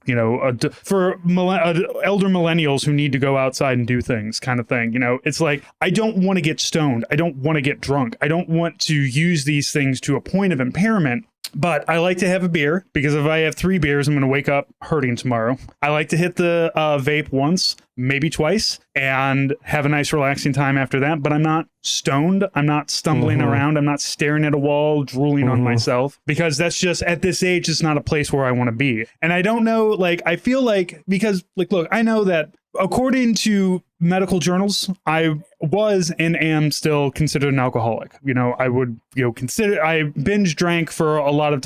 you know, elder millennials who need to go outside and do things kind of thing. You know, it's like, I don't want to get stoned. I don't want to get drunk. I don't want to use these things to a point of impairment. But I like to have a beer, because if I have 3 beers, I'm going to wake up hurting tomorrow. I like to hit the vape once, maybe twice, and have a nice relaxing time after that. But I'm not stoned. I'm not stumbling around. I'm not staring at a wall, drooling on myself, because that's just, at this age, it's not a place where I want to be. And I don't know, like, I feel like, because like, look, I know that according to medical journals, I was and am still considered an alcoholic. You know, I would, you know, I binge drank for a long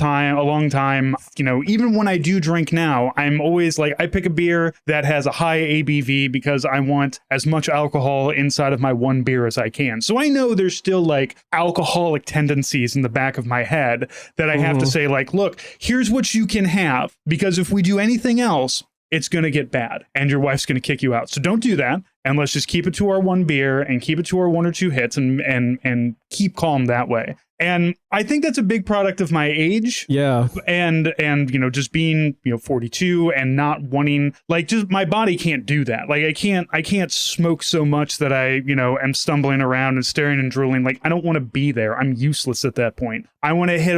time. You know, even when I do drink now, I'm always like, I pick a beer that has a high ABV because I want as much alcohol inside of my one beer as I can. So I know there's still like alcoholic tendencies in the back of my head that I have to say, like, look, here's what you can have, because if we do anything else, it's going to get bad and your wife's going to kick you out. So don't do that. And let's just keep it to our one beer and keep it to our 1 or 2 hits and keep calm that way. And I think that's a big product of my age. Yeah. And you know, just being, you know, 42 and not wanting, like, just my body can't do that. Like I can't smoke so much that I, you know, am stumbling around and staring and drooling. Like, I don't want to be there. I'm useless at that point. I want to hit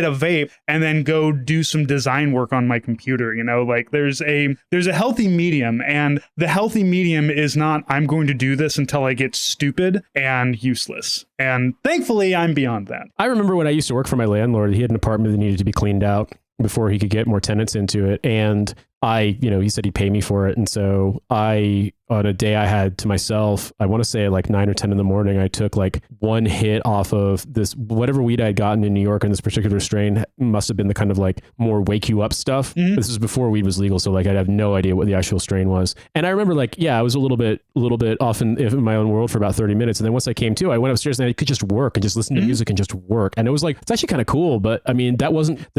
a vape and then go do some design work on my computer. You know, like there's a healthy medium, and the healthy medium is not, I'm going to do this until I get stupid and useless. And thankfully I'm beyond that. I remember when I used to work for my landlord, he had an apartment that needed to be cleaned out before he could get more tenants into it. And he said he'd pay me for it. And so on a day I had to myself, I want to say at like 9 or 10 in the morning, I took like one hit off of this, whatever weed I had gotten in New York, and this particular strain must have been the kind of like more wake you up stuff. This is before weed was legal. So like, I'd have no idea what the actual strain was. And I remember like, yeah, I was a little bit off in my own world for about 30 minutes. And then once I came to, I went upstairs and I could just work and just listen to music and just work. And it was like, it's actually kind of cool. But I mean, there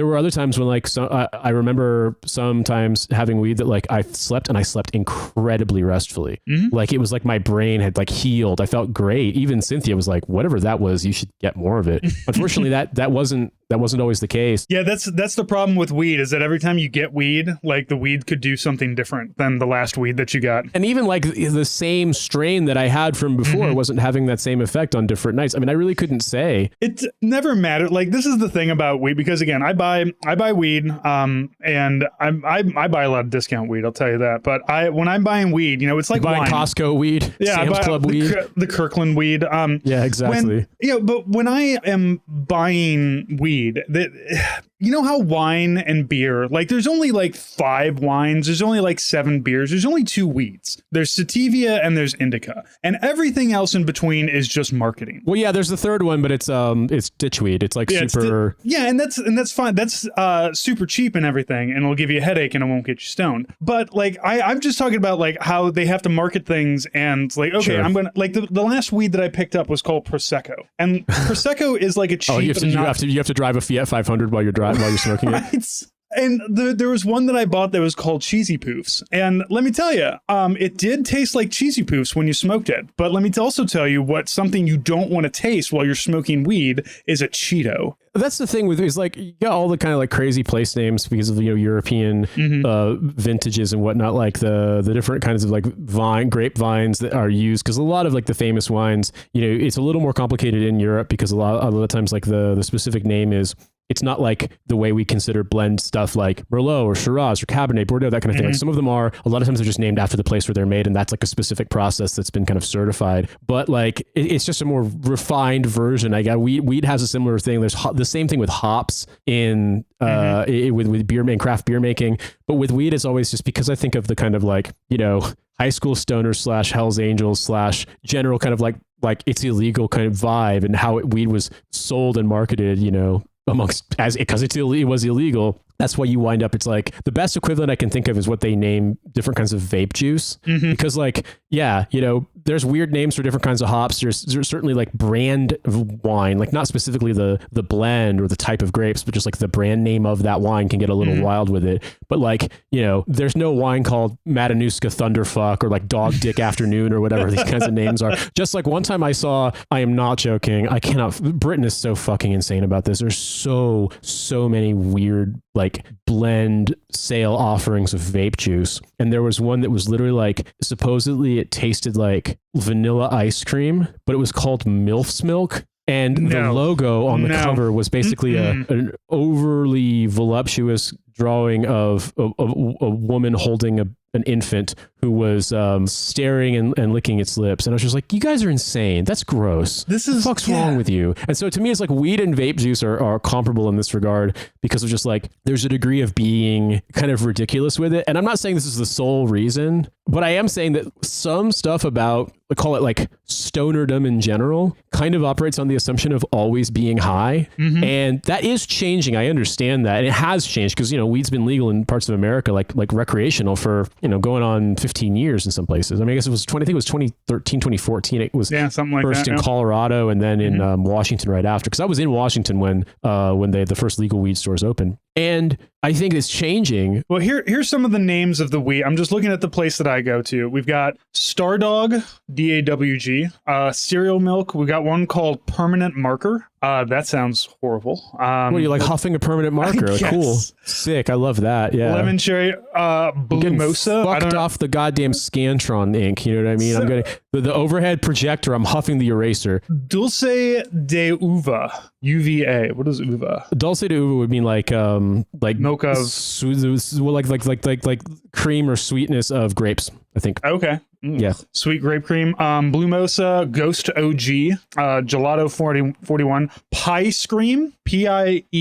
were other times when like, I remember sometimes having weed that like I slept incredibly restfully. Like it was like my brain had like healed. I felt great. Even Cynthia was like, whatever that was, you should get more of it. Unfortunately, that wasn't always the case. Yeah, that's the problem with weed, is that every time you get weed, like the weed could do something different than the last weed that you got. And even like the same strain that I had from before wasn't having that same effect on different nights. I mean, I really couldn't say. It never mattered. Like, this is the thing about weed, because again, I buy weed, and I buy a lot of discount weed, I'll tell you that. But when I'm buying weed, you know, it's like buying wine. Costco weed, yeah, Sam's Club weed, the Kirkland weed. Yeah, exactly. But when I am buying weed, you know how wine and beer, like there's only like 5 wines, there's only like 7 beers, there's only 2 weeds. There's sativa and there's indica, and everything else in between is just marketing. Well, yeah, there's the third one, but it's ditchweed. It's like super. And that's fine. That's super cheap and everything, and it'll give you a headache and it won't get you stoned. But like I'm just talking about like how they have to market things, and like, okay, sure. I'm gonna like the last weed that I picked up was called Prosecco, and Prosecco is like a cheap. You have to drive a Fiat 500 while you're smoking it. Right? And there was one that I bought that was called Cheesy Poofs. And let me tell you, it did taste like Cheesy Poofs when you smoked it. But let me also tell you what something you don't want to taste while you're smoking weed is a Cheeto. That's the thing with it, is like you got all the kind of like crazy place names because of, you know, European vintages and whatnot, like the different kinds of like grape vines that are used, because a lot of like the famous wines, you know, it's a little more complicated in Europe because a lot of the times like the specific name is it's not like the way we consider blend stuff like Merlot or Shiraz or Cabernet, Bordeaux, that kind of thing. Like some of them are, a lot of times they're just named after the place where they're made, and that's like a specific process that's been kind of certified. But like it's just a more refined version. I got wheat has a similar thing. There's the same thing with hops in with beer and craft beer making, but with weed it's always just because I think of the kind of like, you know, high school stoner / Hells Angels / general kind of like it's illegal kind of vibe, and how weed was sold and marketed, you know, amongst because it was illegal. That's why you wind up, it's like the best equivalent I can think of is what they name different kinds of vape juice. Because like, yeah, you know, there's weird names for different kinds of hops. There's certainly like brand of wine, like not specifically the blend or the type of grapes, but just like the brand name of that wine can get a little wild with it. But like, you know, there's no wine called Matanuska Thunderfuck or like Dog Dick Afternoon or whatever these kinds of names are. Just like one time I saw, I am not joking, Britain is so fucking insane about this. There's so many weird like blend sale offerings of vape juice, and there was one that was literally like, supposedly it tasted like vanilla ice cream, but it was called MILF's milk, and the logo on the cover was basically an overly voluptuous drawing of a woman holding an infant who was staring and licking its lips. And I was just like, you guys are insane. That's gross. What the fuck's wrong with you? And so to me, it's like weed and vape juice are comparable in this regard, because of just like, there's a degree of being kind of ridiculous with it. And I'm not saying this is the sole reason, but I am saying that some stuff about, call it like stonerdom in general, kind of operates on the assumption of always being high. And that is changing. I understand that. And it has changed because, you know, weed's been legal in parts of America, like recreational for, you know, going on 15 years in some places. I mean, I guess it was 2013, 2014. It was something like first that, in Colorado and then in Washington right after. Because I was in Washington when the first legal weed stores opened. And I think it's changing. Well, here's some of the names of the weed. I'm just looking at the place that I go to. We've got Stardog, DAWG, Cereal Milk. We got one called Permanent Marker. That sounds horrible. What, you like huffing a permanent marker? Cool. Sick. I love that. Yeah. Lemon Cherry, Blumosa. Fucked off the goddamn Scantron ink. You know what I mean? I'm getting the overhead projector. I'm huffing the eraser. Dulce de Uva, UVA. What is uva? Dulce de Uva would mean like milk of like cream or sweetness of grapes, I think. Okay. Yeah. Sweet grape cream. Blumosa, Ghost OG, Gelato 41, Pie Scream, PIESCREAM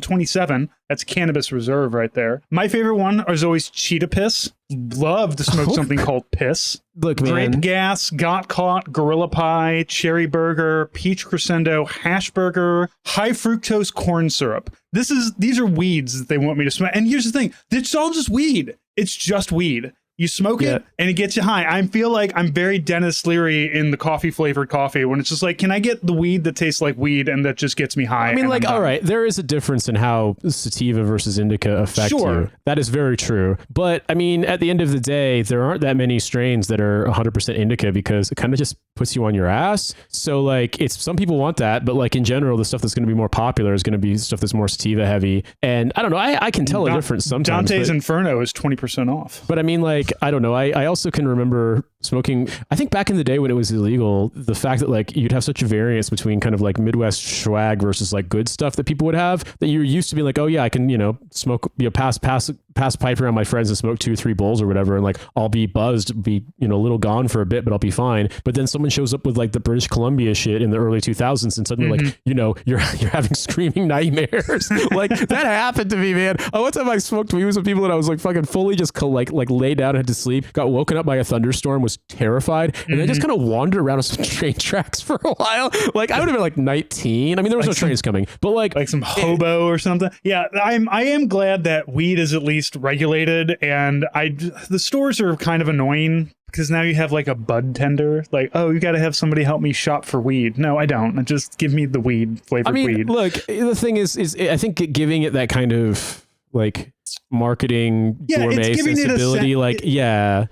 27. That's Cannabis Reserve right there. My favorite one is always Cheetah Piss. Love to smoke something called piss. Look, man. Grape Gas, Got Caught, Gorilla Pie, Cherry Burger, Peach Crescendo, Hash Burger, High Fructose Corn Syrup. These are weeds that they want me to smoke. And here's the thing. It's all just weed. It's just weed. You smoke it and it gets you high. I feel like I'm very Dennis Leary in the coffee flavored coffee, when it's just like, can I get the weed that tastes like weed and that just gets me high? I mean, like, all right, there is a difference in how sativa versus indica affect you. That is very true. But I mean, at the end of the day, there aren't that many strains that are 100% indica because it kind of just puts you on your ass. So like, it's, some people want that, but like in general, the stuff that's going to be more popular is going to be stuff that's more sativa heavy. And I don't know, I can tell a difference sometimes. Dante's Inferno is 20% off. But I mean, like, I don't know. I also can remember smoking, I think back in the day when it was illegal, the fact that like you'd have such a variance between kind of like Midwest swag versus like good stuff that people would have, that you're used to being like, oh yeah, I can, you know, smoke, you know, pass pipe around my friends and smoke 2 or 3 bowls or whatever. And like, I'll be buzzed, be, you know, a little gone for a bit, but I'll be fine. But then someone shows up with like the British Columbia shit in the early 2000s and suddenly like, you know, you're having screaming nightmares. Like that happened to me, man. One time I smoked weed with some people and I was like fucking fully just like lay down and had to sleep, got woken up by a thunderstorm, was terrified, and then just kind of wandered around on some train tracks for a while. Like I would have been like 19. I mean, there was like no trains coming, but like some hobo or something. Yeah, I am glad that weed is at least regulated, and the stores are kind of annoying because now you have like a bud tender, like, oh, you got to have somebody help me shop for weed. No, I don't. Just give me the weed, flavored weed. Look, the thing is I think giving it that kind of like marketing gourmet sensibility,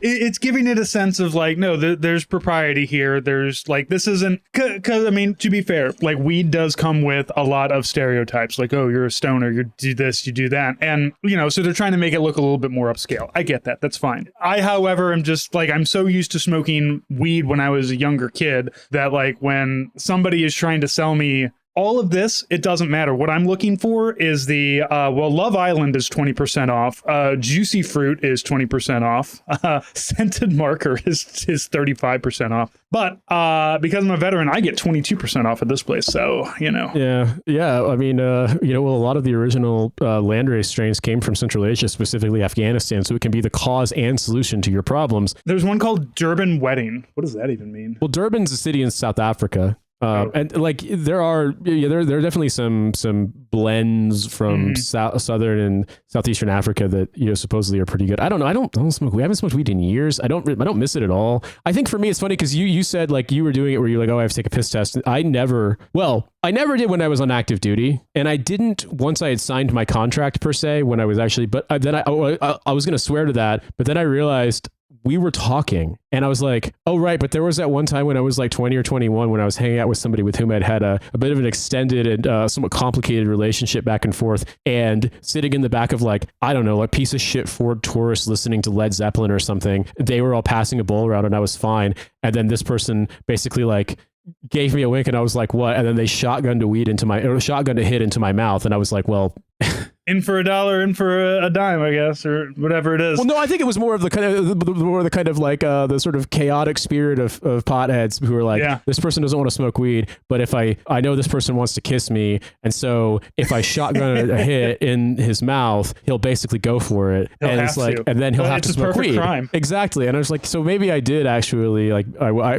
it's giving it a sense of like, no, there's propriety here. There's like, this isn't, because I mean, to be fair, like weed does come with a lot of stereotypes, like, oh, you're a stoner, you do this, you do that, and you know, so they're trying to make it look a little bit more upscale. I get that, that's fine. I, however, am just like, I'm so used to smoking weed when I was a younger kid that like when somebody is trying to sell me all of this, it doesn't matter. What I'm looking for is the, Love Island is 20% off. Juicy Fruit is 20% off. Scented Marker is 35% off. But because I'm a veteran, I get 22% off at this place. So, Yeah. I mean, a lot of the original landrace strains came from Central Asia, specifically Afghanistan. So it can be the cause and solution to your problems. There's one called Durban Wedding. What does that even mean? Well, Durban's a city in South Africa. And like there are definitely some blends from southern and southeastern Africa that supposedly are pretty good. I don't know. I don't smoke weed. I haven't smoked weed in years. I don't miss it at all. I think for me it's funny because you said like you were doing it where you're like, oh, I have to take a piss test. I never did when I was on active duty, and I didn't once I had signed my contract per se when I was actually. But then I was going to swear to that, but then I realized. We were talking and I was like, oh, right. But there was that one time when I was like 20 or 21 when I was hanging out with somebody with whom I'd had a bit of an extended and somewhat complicated relationship back and forth, and sitting in the back of like, I don't know, a piece of shit Ford Taurus listening to Led Zeppelin or something. They were all passing a bowl around and I was fine. And then this person basically like gave me a wink and I was like, what? And then they shotgunned a hit into my mouth. And I was like, well, in for $1, in for a dime, I guess, or whatever it is. Well, no, I think it was more of the kind of like the sort of chaotic spirit of potheads who are like, this person doesn't want to smoke weed, but if I know this person wants to kiss me, and so if I shotgun a hit in his mouth, he'll basically go for it, and then he'll have to smoke weed. Crime. Exactly, and I was like, so maybe I did actually like I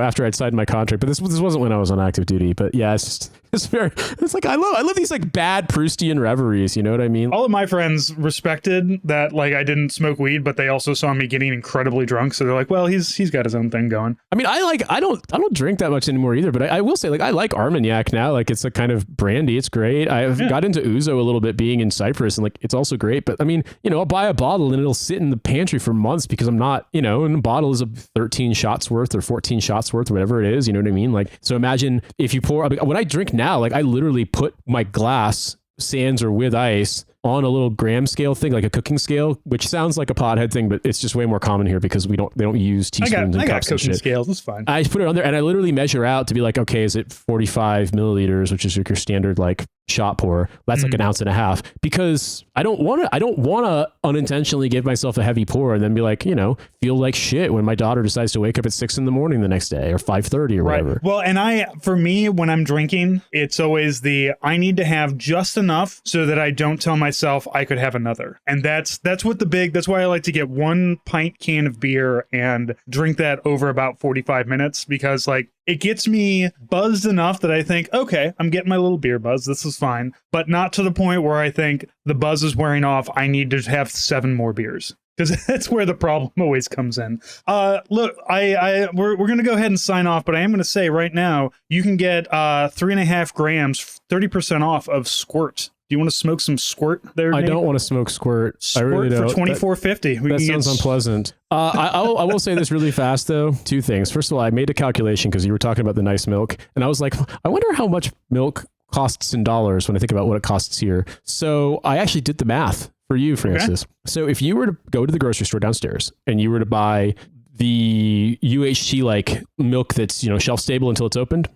after I'd signed my contract, but this wasn't when I was on active duty, but yeah, it's like I love these like bad Proustian reveries. You know what I mean? All of my friends respected that, like, I didn't smoke weed, but they also saw me getting incredibly drunk. So they're like, well, he's got his own thing going. I mean, I don't drink that much anymore either, but I will say, like, I like Armagnac now. Like, it's a kind of brandy. It's great. I've got into Ouzo a little bit being in Cyprus, and like, it's also great. But I mean, I'll buy a bottle and it'll sit in the pantry for months because I'm not, and a bottle is a 13 shots worth or 14 shots worth or whatever it is. You know what I mean? Like, so imagine if you pour, when I drink now, like I literally put my glass sans or with ice on a little gram scale thing, like a cooking scale, which sounds like a pothead thing, but it's just way more common here because they don't use teaspoons and cups and shit. Scales, it's fine. I just put it on there and I literally measure out to be like, okay, is it 45 milliliters, which is like your standard like shot pour? That's like an ounce and a half, because I don't want to unintentionally give myself a heavy pour and then be like, feel like shit when my daughter decides to wake up at 6 a.m. the next day or 5:30 or whatever. Well, and for me, when I'm drinking, it's always I need to have just enough so that I don't tell myself I could have another. And that's why I like to get 1 pint can of beer and drink that over about 45 minutes, because like it gets me buzzed enough that I think, okay, I'm getting my little beer buzz. This is fine, but not to the point where I think the buzz is wearing off. I need to have 7 more beers. Because that's where the problem always comes in. Look, we're going to go ahead and sign off, but I am going to say right now, you can get 3.5 grams, 30% off of Squirt. Do you want to smoke some Squirt there, Nate? I don't want to smoke Squirt. I really don't. For $24.50. That sounds unpleasant. I will say this really fast, though. 2 things. First of all, I made a calculation because you were talking about the nice milk. And I was like, I wonder how much milk costs in dollars when I think about what it costs here. So I actually did the math. For you, Francis. Okay. So if you were to go to the grocery store downstairs and you were to buy the UHT like milk that's shelf stable until it's opened,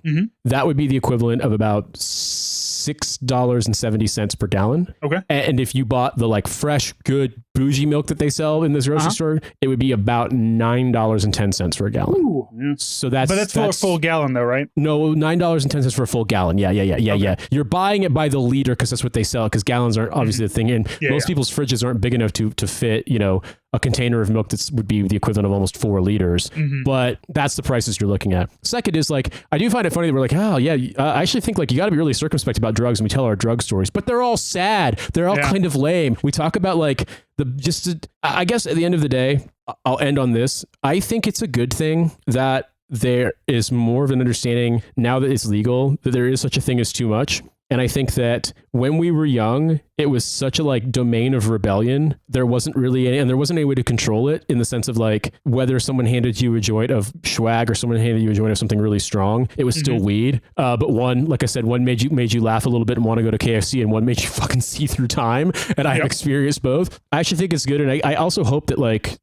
that would be the equivalent of about $6.70 per gallon. Okay. And if you bought the like fresh, good, bougie milk that they sell in this grocery store, it would be about $9.10 for a gallon. Ooh, yeah. So that's for a full gallon though, right? No, $9.10 for a full gallon. Yeah. You're buying it by the liter because that's what they sell, because gallons aren't obviously the thing. And most people's fridges aren't big enough to fit, a container of milk that would be the equivalent of almost 4 liters. But that's the prices you're looking at. Second is like, I do find it funny that we're like, oh yeah, I actually think like you got to be really circumspect about drugs when we tell our drug stories, but they're all sad. They're all kind of lame. We talk about like I guess at the end of the day, I'll end on this. I think it's a good thing that there is more of an understanding now that it's legal that there is such a thing as too much. And I think that when we were young, it was such a like domain of rebellion. There wasn't really any, and there wasn't any way to control it in the sense of like whether someone handed you a joint of swag or someone handed you a joint of something really strong, it was still weed. But one, like I said, one made you laugh a little bit and want to go to KFC, and one made you fucking see through time. And I have experienced both. I actually think it's good. And I also hope that like,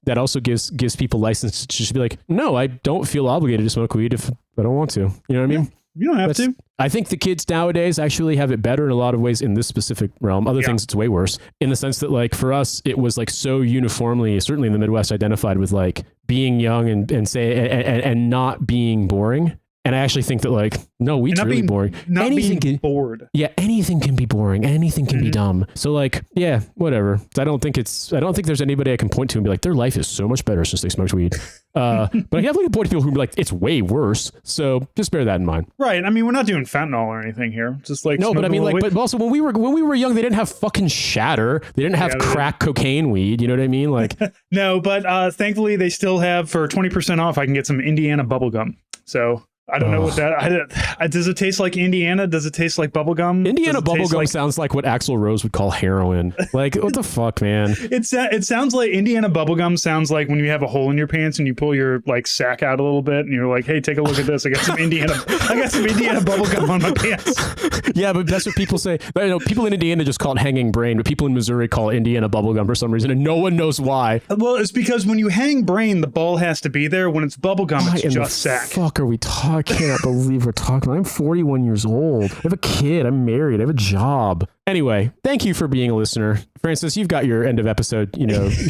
that also gives people license to just be like, no, I don't feel obligated to smoke weed if I don't want to. You know what I mean? You don't have to. I think the kids nowadays actually have it better in a lot of ways in this specific realm. Other things, it's way worse in the sense that, like, for us, it was like so uniformly, certainly in the Midwest, identified with like being young and not being boring. And I actually think that, like, no, weed's really boring. Not anything being bored. Yeah, anything can be boring. Anything can be dumb. So, like, yeah, whatever. I don't think there's anybody I can point to and be like, their life is so much better since they smoked weed. But I definitely can point to people who be like, it's way worse. So just bear that in mind. Right. I mean, we're not doing fentanyl or anything here. Just like no, but I mean, like, but also when we were young, they didn't have fucking shatter. They didn't have crack cocaine weed. You know what I mean? Like, no, but thankfully they still have, for 20% off, I can get some Indiana bubblegum. So I don't know what that. Does it taste like Indiana? Does it taste like bubblegum? Indiana bubblegum sounds like what Axl Rose would call heroin. Like, what the fuck, man? It sounds like Indiana bubblegum sounds like when you have a hole in your pants and you pull your like sack out a little bit and you're like, hey, take a look at this. I got some Indiana bubblegum on my pants. Yeah, but that's what people say. You know, people in Indiana just call it hanging brain, but people in Missouri call it Indiana bubblegum for some reason, and no one knows why. Well, it's because when you hang brain, the ball has to be there. When it's bubblegum, it's just sack. Fuck, are we talking? I cannot believe we're talking about. I'm 41 years old. I have a kid. I'm married. I have a job. Anyway, thank you for being a listener. Francis, you've got your end of episode,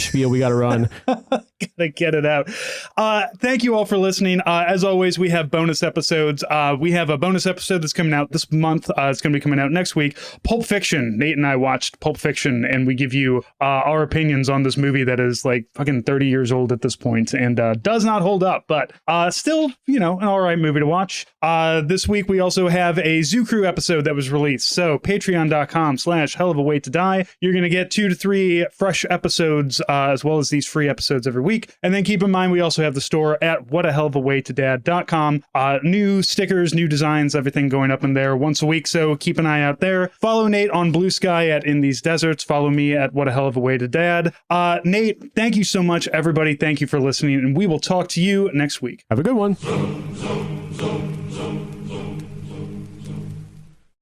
spiel we got to run. Gotta get it out. Thank you all for listening. As always, we have bonus episodes. We have a bonus episode that's coming out this month. It's going to be coming out next week. Pulp Fiction. Nate and I watched Pulp Fiction, and we give you our opinions on this movie that is like fucking 30 years old at this point and does not hold up, but still, an all right movie to watch. This week, we also have a Zoo Crew episode that was released. So patreon.com/hellofawaitodie. You're going to get 2 to 3 fresh episodes, as well as these free episodes every week. And then keep in mind, we also have the store at whatahellofawaytodad.com. New stickers, new designs, everything going up in there once a week. So keep an eye out there. Follow Nate on Blue Sky at In These Deserts. Follow me at What a Hell of a Way to Dad. Nate, thank you so much, everybody. Thank you for listening, and we will talk to you next week. Have a good one.